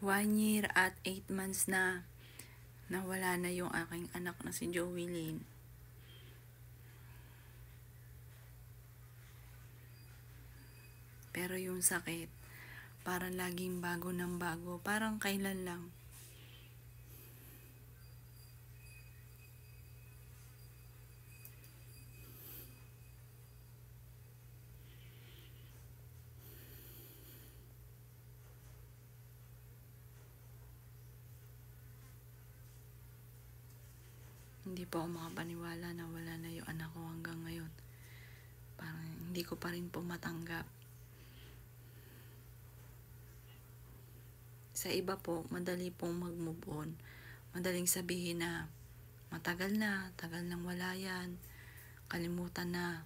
1 year at 8 months na nawala na yung aking anak na si Joey Lynn. Pero yung sakit, parang laging bago ng bago, parang kailan lang. Hindi po ako makapaniwala na wala na yung anak ko hanggang ngayon. Parang hindi ko pa rin po matanggap. Sa iba po, madali pong mag-move on. Madaling sabihin na matagal na, tagal nang wala yan, kalimutan na.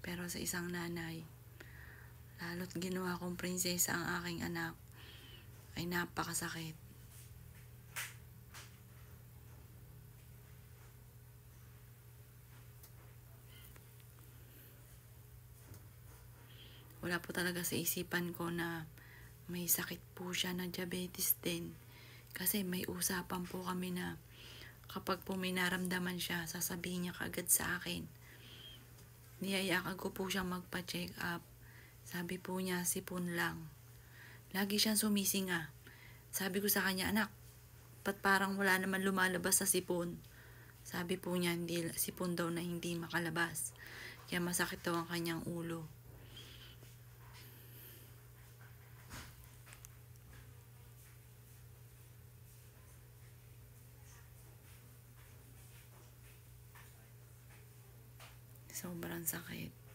Pero sa isang nanay, lalo't ginawa kong prinsesa ang aking anak, ay napakasakit. Wala po talaga sa isipan ko na may sakit po siya na diabetes din. Kasi may usapan po kami na kapag po may naramdaman siya, sasabihin niya kagad sa akin. Niyayakan ko po siyang magpa-check up. Sabi po niya, sipon lang. Lagi siyang sumisinga. Sabi ko sa kanya, anak, ba't parang wala naman lumalabas sa sipon? Sabi po niya, hindi, sipon daw na hindi makalabas. Kaya masakit daw ang kanyang ulo. Sobrang sakit.